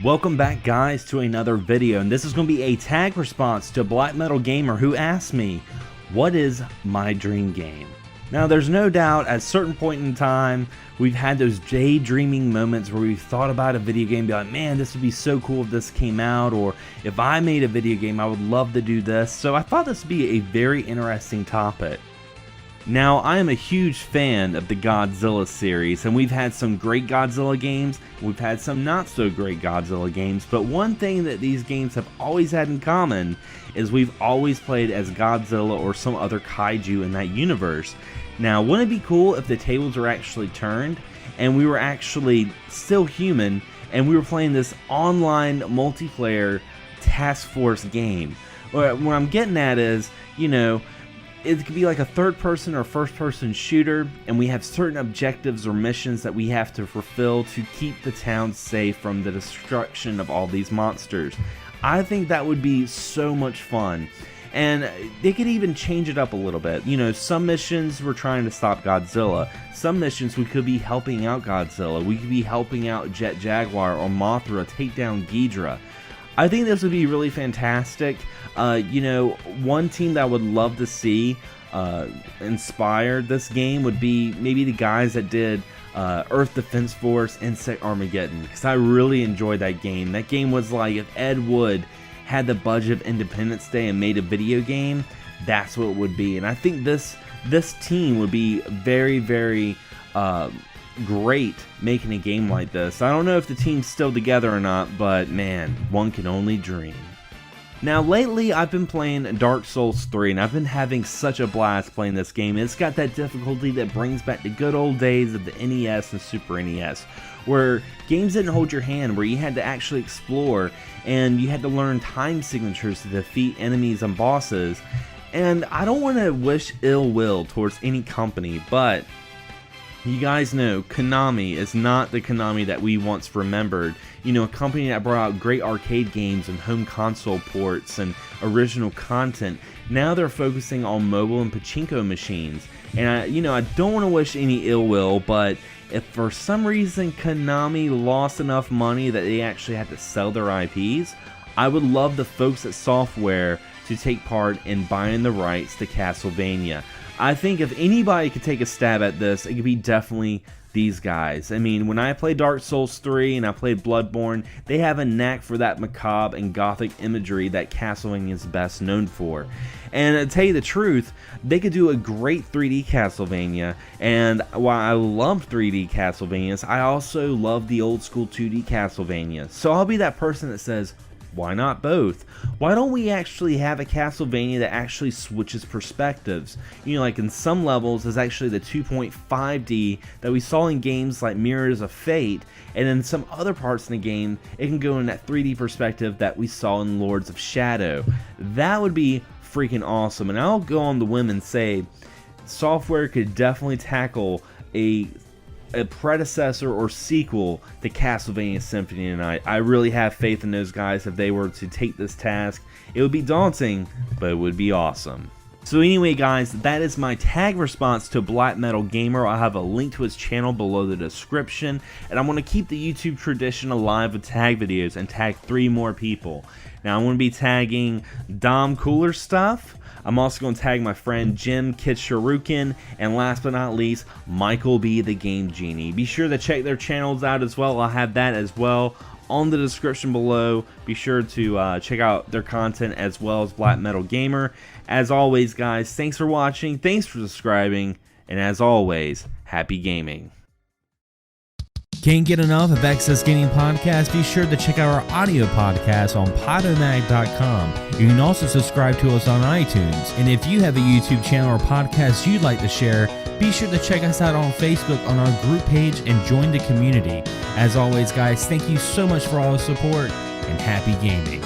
Welcome back guys to another video, and this is going to be a tag response to Black Metal Gamer who asked me, what is my dream game? Now there's no doubt at a certain point in time we've had those daydreaming moments where we've thought about a video game, be like, man, this would be so cool if this came out, or if I made a video game I would love to do this. So I thought this would be a very interesting topic. Now, I am a huge fan of the Godzilla series, and we've had some great Godzilla games, we've had some not so great Godzilla games, but one thing that these games have always had in common is we've always played as Godzilla or some other kaiju in that universe. Now, wouldn't it be cool if the tables were actually turned, and we were actually still human, and we were playing this online multiplayer task force game? What I'm getting at is, you know, it could be like a third-person or first-person shooter, and we have certain objectives or missions that we have to fulfill to keep the town safe from the destruction of all these monsters. I think that would be so much fun, and they could even change it up a little bit. You know, some missions we're trying to stop Godzilla, some missions we could be helping out Godzilla, we could be helping out Jet Jaguar or Mothra take down Ghidorah. I think this would be really fantastic. You know, one team that I would love to see inspire this game would be maybe the guys that did Earth Defense Force, Insect Armageddon, because I really enjoyed that game. That game was like if Ed Wood had the budget of Independence Day and made a video game, that's what it would be. And I think this team would be very, very great making a game like this. I don't know if the team's still together or not, but man, one can only dream. Now lately I've been playing Dark Souls 3, and I've been having such a blast playing this game. It's got that difficulty that brings back the good old days of the NES and Super NES, where games didn't hold your hand, where you had to actually explore and you had to learn time signatures to defeat enemies and bosses. And I don't want to wish ill will towards any company, but you guys know Konami is not the Konami that we once remembered. You know, a company that brought out great arcade games and home console ports and original content. Now they're focusing on mobile and pachinko machines. And I don't want to wish any ill will, but if for some reason Konami lost enough money that they actually had to sell their IPs, I would love the folks at Software to take part in buying the rights to Castlevania. I think if anybody could take a stab at this, it could be definitely these guys. I mean, when I played Dark Souls 3 and I played Bloodborne, they have a knack for that macabre and gothic imagery that Castlevania is best known for. And to tell you the truth, they could do a great 3D Castlevania, and while I loved 3D Castlevanias, I also love the old school 2D Castlevania. So I'll be that person that says, why not both? Why don't we actually have a Castlevania that actually switches perspectives? You know, like in some levels is actually the 2.5D that we saw in games like Mirrors of Fate, and in some other parts in the game it can go in that 3D perspective that we saw in Lords of Shadow. That would be freaking awesome, and I'll go on the whim and say Software could definitely tackle a predecessor or sequel to Castlevania Symphony of the Night. I really have faith in those guys. If they were to take this task, it would be daunting, but it would be awesome. So anyway guys, that is my tag response to Black Metal Gamer. I'll have a link to his channel below the description, and I'm going to keep the YouTube tradition alive with tag videos and tag 3 more people. Now I'm going to be tagging Dommercoolstuff. I'm also going to tag my friend Jim Shoryuken, and last but not least, MichaelBtheGameGenie. Be sure to check their channels out as well. I'll have that as well on the description below. Be sure to check out their content as well as Black Metal Gamer. As always guys, thanks for watching, thanks for subscribing, and as always, happy gaming. Can't get enough of Excess Gaming Podcast? Be sure to check out our audio podcast on Podomag.com. You can also subscribe to us on iTunes. And if you have a YouTube channel or podcast you'd like to share, be sure to check us out on Facebook on our group page and join the community. As always guys, thank you so much for all the support, and happy gaming.